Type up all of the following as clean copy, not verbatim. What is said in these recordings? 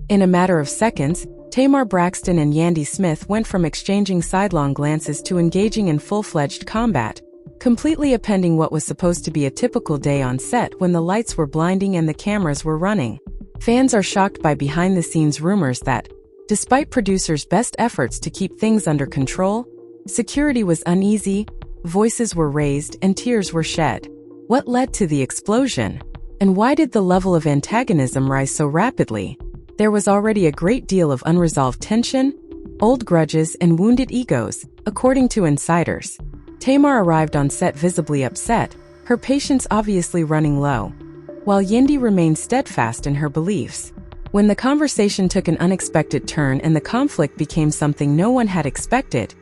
In a matter of seconds, Tamar Braxton and Yandy Smith went from exchanging sidelong glances to engaging in full-fledged combat, completely upending what was supposed to be a typical day on set when the lights were blinding and the cameras were running. Fans are shocked by behind-the-scenes rumors that, despite producers' best efforts to keep things under control, security was uneasy, voices were raised, and tears were shed. What led to the explosion? And why did the level of antagonism rise so rapidly? There was already a great deal of unresolved tension, old grudges, and wounded egos, according to insiders. Tamar arrived on set visibly upset, her patience obviously running low, while Yandy remained steadfast in her beliefs. When the conversation took an unexpected turn and the conflict became something no one had expected,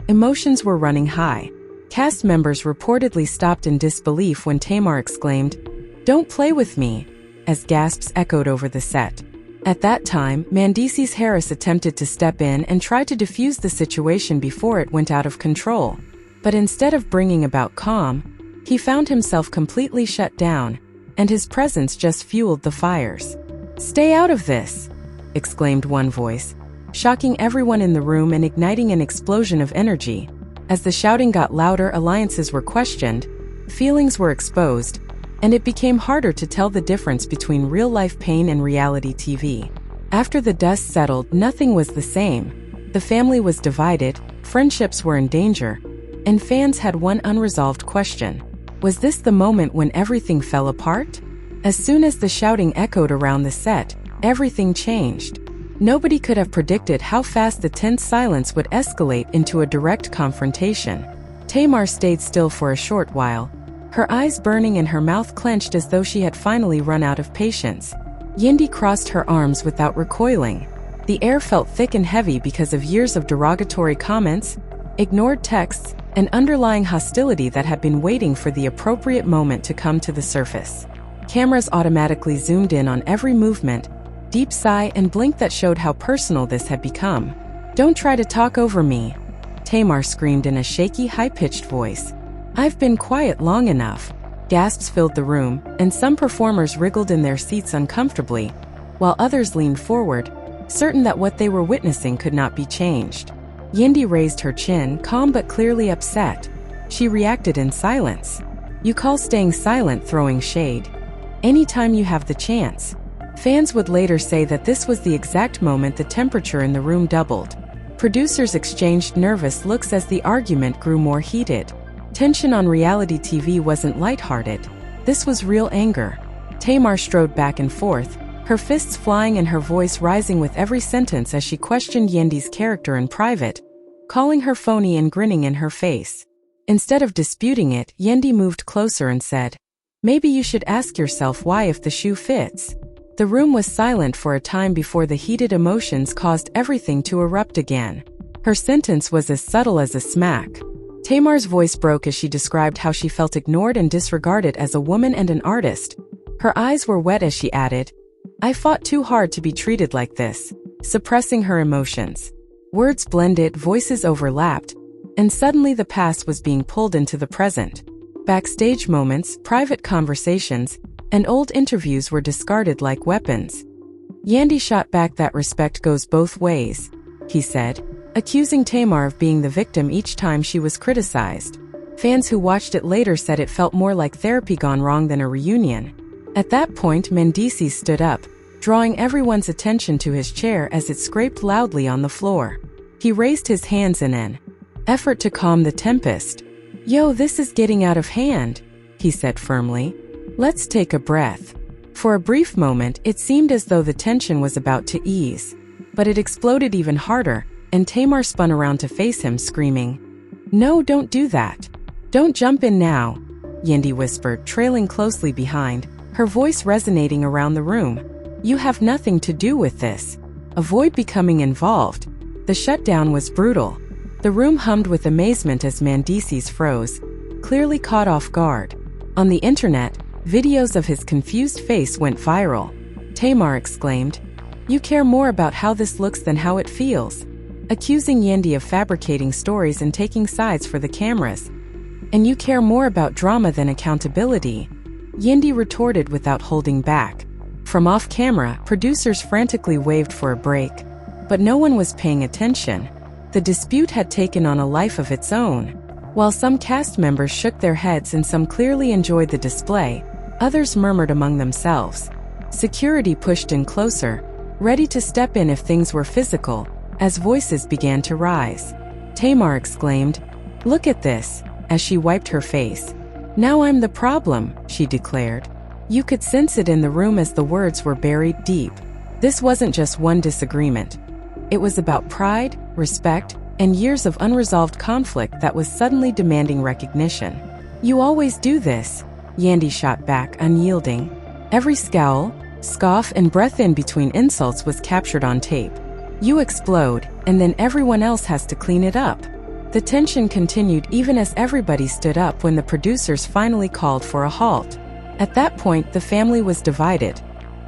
emotions were running high. Cast members reportedly stopped in disbelief when Tamar exclaimed, "Don't play with me," as gasps echoed over the set. At that time, Mendeecees Harris attempted to step in and try to defuse the situation before it went out of control. But instead of bringing about calm, he found himself completely shut down, and his presence just fueled the fires. "Stay out of this," exclaimed one voice, shocking everyone in the room and igniting an explosion of energy. As the shouting got louder, alliances were questioned, feelings were exposed, and it became harder to tell the difference between real-life pain and reality TV. After the dust settled, nothing was the same. The family was divided, friendships were in danger, and fans had one unresolved question. Was this the moment when everything fell apart? As soon as the shouting echoed around the set, everything changed. Nobody could have predicted how fast the tense silence would escalate into a direct confrontation. Tamar stayed still for a short while, her eyes burning and her mouth clenched as though she had finally run out of patience. Yandy crossed her arms without recoiling. The air felt thick and heavy because of years of derogatory comments, ignored texts, and underlying hostility that had been waiting for the appropriate moment to come to the surface. Cameras automatically zoomed in on every movement, deep sigh and blink that showed how personal this had become. "Don't try to talk over me," Tamar screamed in a shaky, high-pitched voice. "I've been quiet long enough." Gasps filled the room, and some performers wriggled in their seats uncomfortably, while others leaned forward, certain that what they were witnessing could not be changed. Yandy raised her chin, calm but clearly upset. She reacted in silence. "You call staying silent throwing shade? Anytime you have the chance." Fans would later say that this was the exact moment the temperature in the room doubled. Producers exchanged nervous looks as the argument grew more heated. Tension on reality TV wasn't lighthearted. This was real anger. Tamar strode back and forth, her fists flying and her voice rising with every sentence as she questioned Yandy's character in private, calling her phony and grinning in her face. Instead of disputing it, Yandy moved closer and said, "Maybe you should ask yourself why if the shoe fits." The room was silent for a time before the heated emotions caused everything to erupt again. Her sentence was as subtle as a smack. Tamar's voice broke as she described how she felt ignored and disregarded as a woman and an artist. Her eyes were wet as she added, "I fought too hard to be treated like this," suppressing her emotions. Words blended, voices overlapped, and suddenly the past was being pulled into the present. Backstage moments, private conversations, and old interviews were discarded like weapons. Yandy shot back, "That respect goes both ways," he said, accusing Tamar of being the victim each time she was criticized. Fans who watched it later said it felt more like therapy gone wrong than a reunion. At that point, Mendeecees stood up, drawing everyone's attention to his chair as it scraped loudly on the floor. He raised his hands in an effort to calm the tempest. "Yo, this is getting out of hand," he said firmly. "Let's take a breath." For a brief moment, it seemed as though the tension was about to ease. But it exploded even harder, and Tamar spun around to face him, screaming, "No, don't do that. Don't jump in now," Yandy whispered, trailing closely behind, her voice resonating around the room. "You have nothing to do with this. Avoid becoming involved." The shutdown was brutal. The room hummed with amazement as Mendeecees froze, clearly caught off guard. On the internet, videos of his confused face went viral. Tamar exclaimed, "You care more about how this looks than how it feels," accusing Yandy of fabricating stories and taking sides for the cameras. "And you care more about drama than accountability," Yandy retorted without holding back. From off-camera, producers frantically waved for a break. But no one was paying attention. The dispute had taken on a life of its own. While some cast members shook their heads and some clearly enjoyed the display, others murmured among themselves. Security pushed in closer, ready to step in if things were physical, as voices began to rise. Tamar exclaimed, "Look at this," as she wiped her face. "Now I'm the problem," she declared. You could sense it in the room as the words were buried deep. This wasn't just one disagreement. It was about pride, respect, and years of unresolved conflict that was suddenly demanding recognition. "You always do this," Yandy shot back, unyielding. Every scowl, scoff, and breath in between insults was captured on tape. "You explode, and then everyone else has to clean it up." The tension continued even as everybody stood up when the producers finally called for a halt. At that point, the family was divided.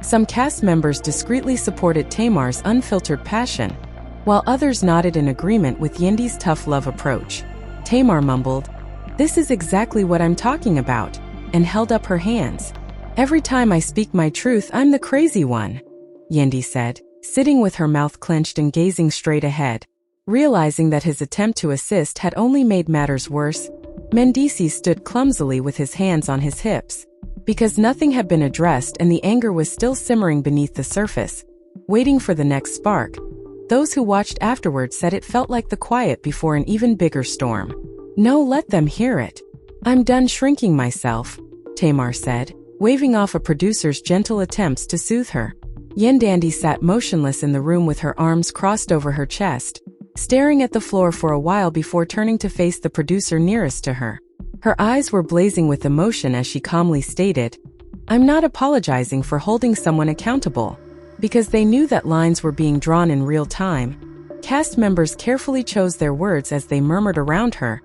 Some cast members discreetly supported Tamar's unfiltered passion, while others nodded in agreement with Yandy's tough love approach. Tamar mumbled, "This is exactly what I'm talking about," and held up her hands. "Every time I speak my truth, I'm the crazy one," Yandy said, sitting with her mouth clenched and gazing straight ahead. Realizing that his attempt to assist had only made matters worse, Mendeecees stood clumsily with his hands on his hips. Because nothing had been addressed and the anger was still simmering beneath the surface, waiting for the next spark, those who watched afterward said it felt like the quiet before an even bigger storm. "No, let them hear it. I'm done shrinking myself," Tamar said, waving off a producer's gentle attempts to soothe her. Yandy sat motionless in the room with her arms crossed over her chest, staring at the floor for a while before turning to face the producer nearest to her. Her eyes were blazing with emotion as she calmly stated, "I'm not apologizing for holding someone accountable." Because they knew that lines were being drawn in real time, cast members carefully chose their words as they murmured around her,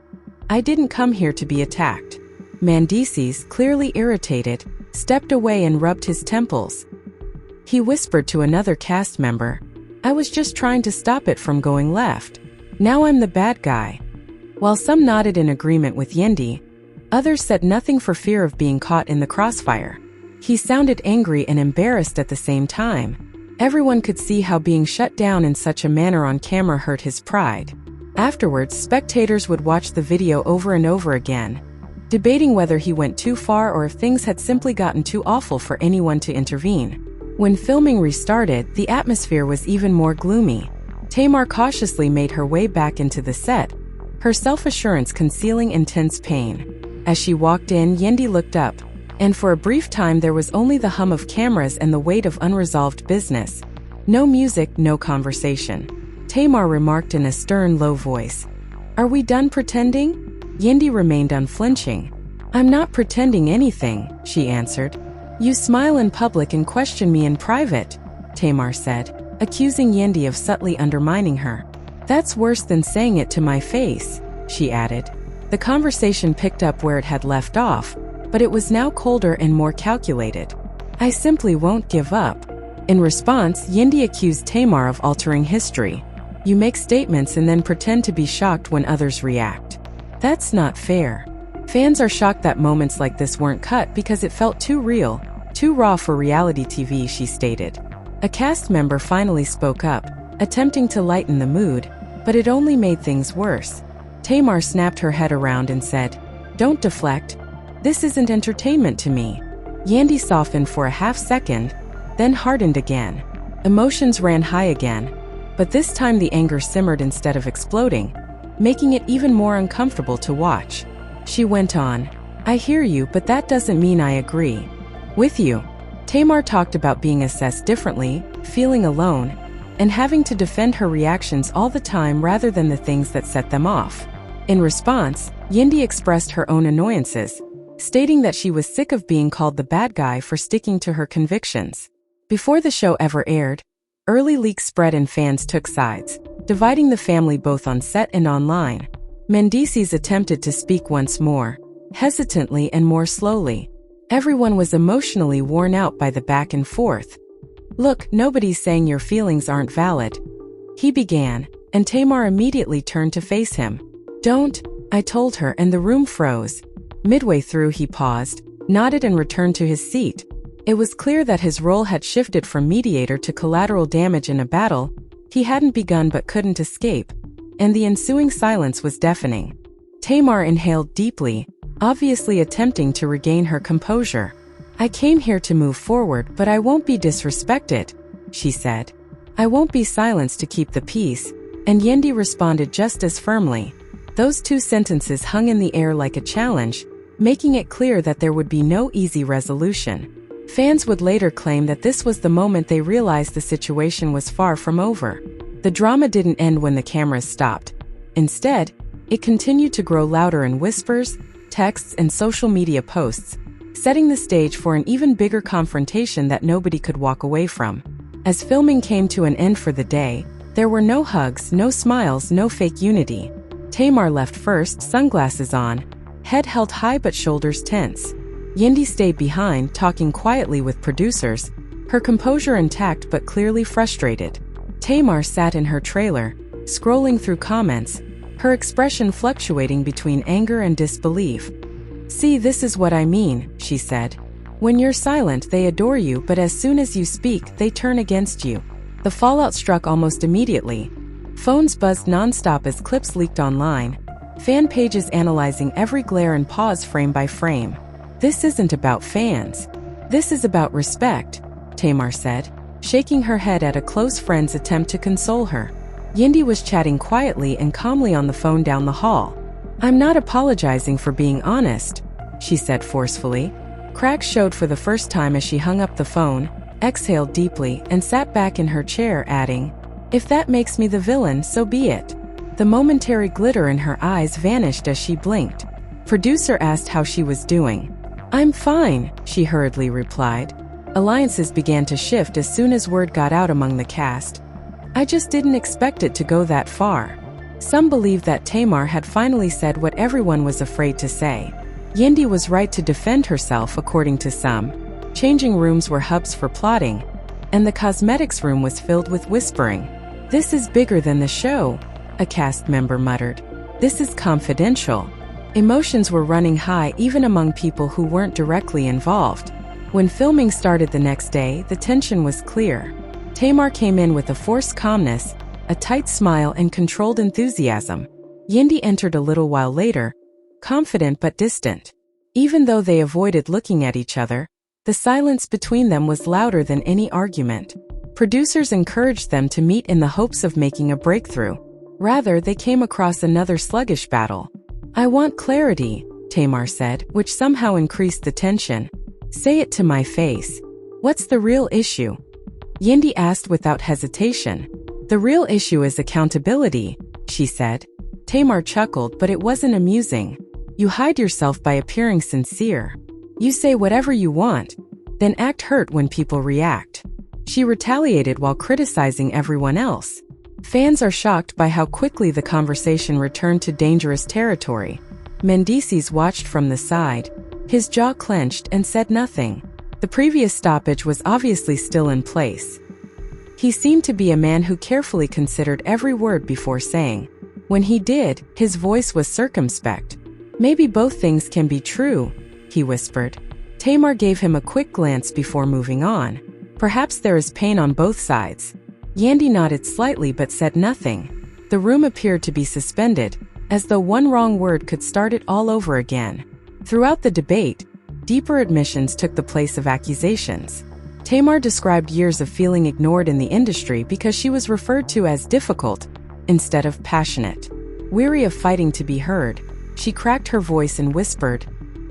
"I didn't come here to be attacked." Mendeecees, clearly irritated, stepped away and rubbed his temples. He whispered to another cast member, "I was just trying to stop it from going left. Now I'm the bad guy." While some nodded in agreement with Yandy, others said nothing for fear of being caught in the crossfire. He sounded angry and embarrassed at the same time. Everyone could see how being shut down in such a manner on camera hurt his pride. Afterwards, spectators would watch the video over and over again, debating whether he went too far or if things had simply gotten too awful for anyone to intervene. When filming restarted, the atmosphere was even more gloomy. Tamar cautiously made her way back into the set, her self-assurance concealing intense pain. As she walked in, Yandy looked up, and for a brief time there was only the hum of cameras and the weight of unresolved business. No music, no conversation. Tamar remarked in a stern, low voice, "Are we done pretending?" Yandy remained unflinching. "I'm not pretending anything," she answered. "You smile in public and question me in private," Tamar said, accusing Yandy of subtly undermining her. "That's worse than saying it to my face," she added. The conversation picked up where it had left off, but it was now colder and more calculated. "I simply won't give up." In response, Yandy accused Tamar of altering history. "You make statements and then pretend to be shocked when others react. That's not fair. Fans are shocked that moments like this weren't cut because it felt too real, too raw for reality TV," she stated. A cast member finally spoke up, attempting to lighten the mood, but it only made things worse. Tamar snapped her head around and said, "Don't deflect. This isn't entertainment to me." Yandy softened for a half second, then hardened again. Emotions ran high again, but this time the anger simmered instead of exploding, making it even more uncomfortable to watch. She went on, "I hear you, but that doesn't mean I agree with you." Tamar talked about being assessed differently, feeling alone, and having to defend her reactions all the time rather than the things that set them off. In response, Yandy expressed her own annoyances, stating that she was sick of being called the bad guy for sticking to her convictions. Before the show ever aired, early leaks spread and fans took sides, dividing the family both on set and online. Mendeecees attempted to speak once more, hesitantly and more slowly. Everyone was emotionally worn out by the back and forth. "Look, nobody's saying your feelings aren't valid," he began, and Tamar immediately turned to face him. "Don't," I told her, and the room froze. Midway through he paused, nodded and returned to his seat. It was clear that his role had shifted from mediator to collateral damage in a battle he hadn't begun but couldn't escape, and the ensuing silence was deafening. Tamar inhaled deeply, obviously attempting to regain her composure. "I came here to move forward, but I won't be disrespected," she said. "I won't be silenced to keep the peace," and Yandy responded just as firmly. Those two sentences hung in the air like a challenge, making it clear that there would be no easy resolution. Fans would later claim that this was the moment they realized the situation was far from over. The drama didn't end when the cameras stopped. Instead, it continued to grow louder in whispers, texts, and social media posts, setting the stage for an even bigger confrontation that nobody could walk away from. As filming came to an end for the day, there were no hugs, no smiles, no fake unity. Tamar left first, sunglasses on, head held high but shoulders tense. Yandy stayed behind, talking quietly with producers, her composure intact but clearly frustrated. Tamar sat in her trailer, scrolling through comments, her expression fluctuating between anger and disbelief. "See, this is what I mean," she said. "When you're silent, they adore you, but as soon as you speak, they turn against you." The fallout struck almost immediately. Phones buzzed nonstop as clips leaked online, fan pages analyzing every glare and pause frame by frame. "This isn't about fans. This is about respect," Tamar said, shaking her head at a close friend's attempt to console her. Yandy was chatting quietly and calmly on the phone down the hall. "I'm not apologizing for being honest," she said forcefully. Cracks showed for the first time as she hung up the phone, exhaled deeply, and sat back in her chair, adding, "If that makes me the villain, so be it." The momentary glitter in her eyes vanished as she blinked. Producer asked how she was doing. "I'm fine," she hurriedly replied. Alliances began to shift as soon as word got out among the cast. "I just didn't expect it to go that far." Some believed that Tamar had finally said what everyone was afraid to say. Yandy was right to defend herself, according to some. Changing rooms were hubs for plotting, and the cosmetics room was filled with whispering. "This is bigger than the show," a cast member muttered. "This is confidential." Emotions were running high even among people who weren't directly involved. When filming started the next day, the tension was clear. Tamar came in with a forced calmness, a tight smile, and controlled enthusiasm. Yandy entered a little while later, confident but distant. Even though they avoided looking at each other, the silence between them was louder than any argument. Producers encouraged them to meet in the hopes of making a breakthrough. Rather, they came across another sluggish battle. "I want clarity," Tamar said, which somehow increased the tension. "Say it to my face. What's the real issue?" Yandy asked without hesitation. "The real issue is accountability," she said. Tamar chuckled, but it wasn't amusing. "You hide yourself by appearing sincere. You say whatever you want, then act hurt when people react." She retaliated while criticizing everyone else. Fans are shocked by how quickly the conversation returned to dangerous territory. Mendeecees watched from the side, his jaw clenched, and said nothing. The previous stoppage was obviously still in place. He seemed to be a man who carefully considered every word before saying. When he did, his voice was circumspect. "Maybe both things can be true," he whispered. Tamar gave him a quick glance before moving on. "Perhaps there is pain on both sides." Yandy nodded slightly but said nothing. The room appeared to be suspended, as though one wrong word could start it all over again. Throughout the debate, deeper admissions took the place of accusations. Tamar described years of feeling ignored in the industry because she was referred to as difficult instead of passionate. Weary of fighting to be heard, she cracked her voice and whispered,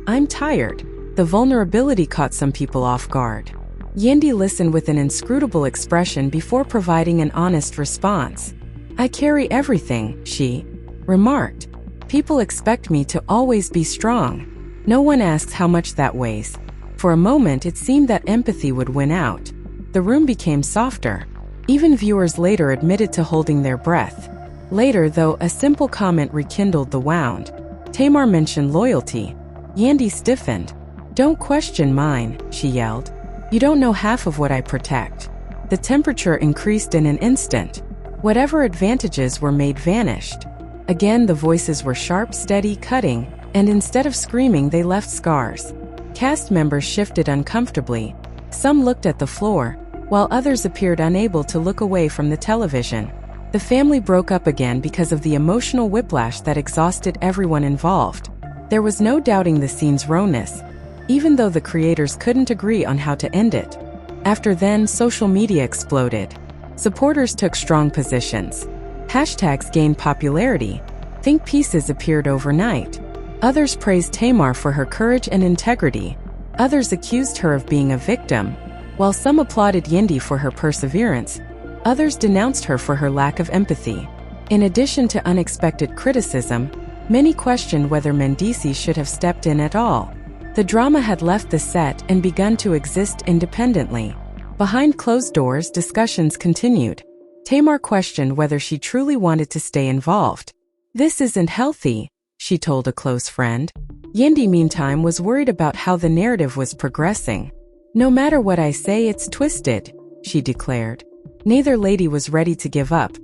"I'm tired." The vulnerability caught some people off guard. Yandy listened with an inscrutable expression before providing an honest response. "I carry everything," she remarked. "People expect me to always be strong. No one asks how much that weighs." For a moment it seemed that empathy would win out. The room became softer. Even viewers later admitted to holding their breath. Later, though, a simple comment rekindled the wound. Tamar mentioned loyalty. Yandy stiffened. "Don't question mine," she yelled. "You don't know half of what I protect." The temperature increased in an instant. Whatever advantages were made vanished. Again the voices were sharp, steady, cutting, and instead of screaming they left scars. Cast members shifted uncomfortably, Some looked at the floor, while others appeared unable to look away from the television. The family broke up again because of the emotional whiplash that exhausted everyone involved. There was no doubting the scene's rawness, even though the creators couldn't agree on how to end it. After then, social media exploded. Supporters took strong positions. Hashtags gained popularity. Think pieces appeared overnight. Others praised Tamar for her courage and integrity. Others accused her of being a victim. While some applauded Yandy for her perseverance, others denounced her for her lack of empathy. In addition to unexpected criticism, many questioned whether Mendeecees should have stepped in at all. The drama had left the set and begun to exist independently. Behind closed doors, discussions continued. Tamar questioned whether she truly wanted to stay involved. "This isn't healthy," she told a close friend. Yandy, meantime, was worried about how the narrative was progressing. "No matter what I say, it's twisted," she declared. Neither lady was ready to give up,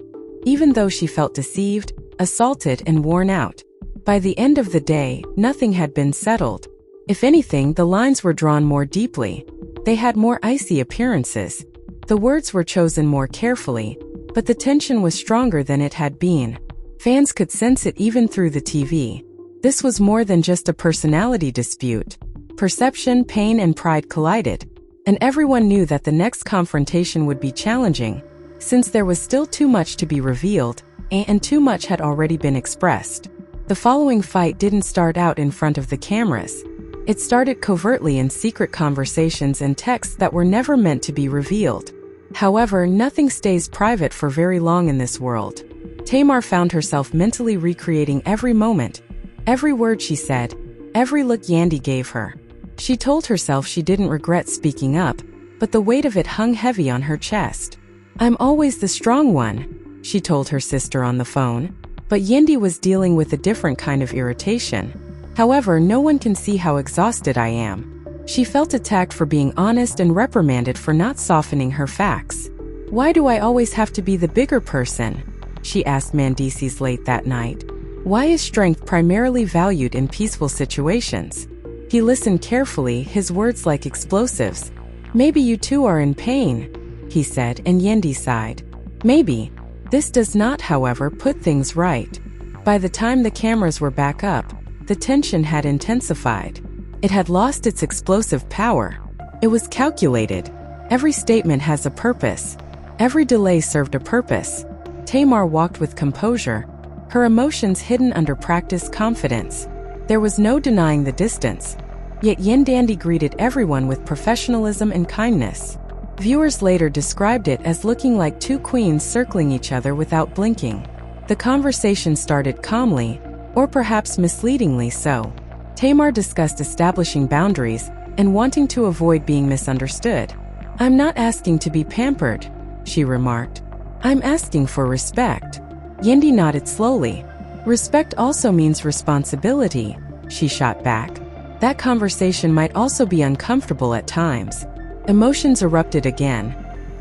even though she felt deceived, assaulted, and worn out. By the end of the day, nothing had been settled. If anything, the lines were drawn more deeply. They had more icy appearances. The words were chosen more carefully, but the tension was stronger than it had been. Fans could sense it even through the TV. This was more than just a personality dispute. Perception, pain, and pride collided, and everyone knew that the next confrontation would be challenging, since there was still too much to be revealed, and too much had already been expressed. The following fight didn't start out in front of the cameras. It started covertly in secret conversations and texts that were never meant to be revealed. However, nothing stays private for very long in this world. Tamar found herself mentally recreating every moment, every word she said, every look Yandy gave her. She told herself she didn't regret speaking up, but the weight of it hung heavy on her chest. "I'm always the strong one," she told her sister on the phone. But Yandy was dealing with a different kind of irritation. "However, no one can see how exhausted I am." She felt attacked for being honest and reprimanded for not softening her facts. "Why do I always have to be the bigger person?" she asked Mendeecees late that night. "Why is strength primarily valued in peaceful situations?" He listened carefully, his words like explosives. "Maybe you too are in pain," he said, and Yandy sighed. "Maybe. This does not, however, put things right." By the time the cameras were back up, the tension had intensified. It had lost its explosive power. It was calculated. Every statement has a purpose. Every delay served a purpose. Tamar walked with composure, her emotions hidden under practiced confidence. There was no denying the distance. Yet Yandy greeted everyone with professionalism and kindness. Viewers later described it as looking like two queens circling each other without blinking. The conversation started calmly, or perhaps misleadingly so. Tamar discussed establishing boundaries and wanting to avoid being misunderstood. "I'm not asking to be pampered," she remarked. "I'm asking for respect." Yandy nodded slowly. "Respect also means responsibility," she shot back. That conversation might also be uncomfortable at times. Emotions erupted again,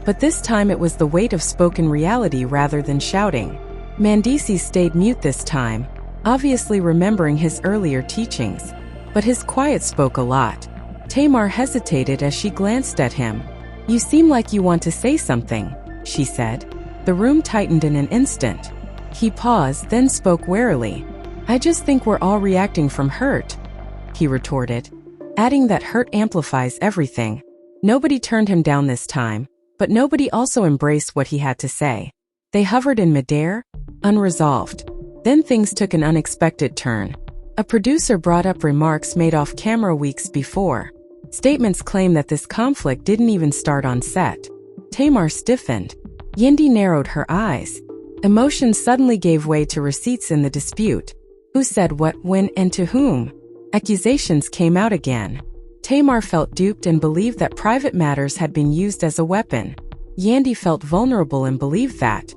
but this time it was the weight of spoken reality rather than shouting. Mendeecees stayed mute this time, obviously remembering his earlier teachings, but his quiet spoke a lot. Tamar hesitated as she glanced at him. "You seem like you want to say something," she said. The room tightened in an instant. He paused, then spoke warily. "I just think we're all reacting from hurt," he retorted, adding that hurt amplifies everything. Nobody turned him down this time, but nobody also embraced what he had to say. They hovered in midair, unresolved. Then things took an unexpected turn. A producer brought up remarks made off camera weeks before. Statements claimed that this conflict didn't even start on set. Tamar stiffened. Yandy narrowed her eyes. Emotions suddenly gave way to receipts in the dispute. Who said what, when, and to whom? Accusations came out again. Tamar felt duped and believed that private matters had been used as a weapon. Yandy felt vulnerable and believed that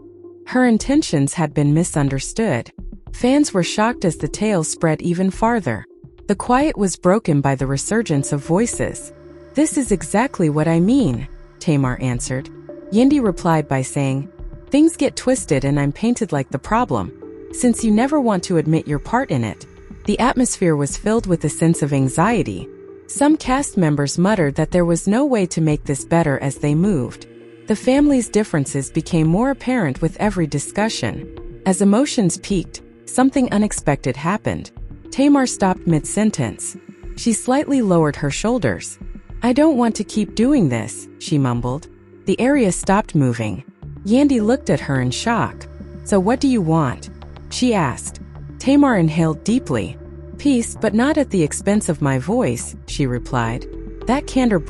her intentions had been misunderstood. Fans were shocked as the tale spread even farther. The quiet was broken by the resurgence of voices. "This is exactly what I mean," Tamar answered. Yandy replied by saying, "Things get twisted and I'm painted like the problem, since you never want to admit your part in it." The atmosphere was filled with a sense of anxiety. Some cast members muttered that there was no way to make this better as they moved. The family's differences became more apparent with every discussion. As emotions peaked, something unexpected happened. Tamar stopped mid-sentence. She slightly lowered her shoulders. "I don't want to keep doing this," she mumbled. The area stopped moving. Yandy looked at her in shock. "So what do you want?" she asked. Tamar inhaled deeply. "Peace, but not at the expense of my voice," she replied. That candor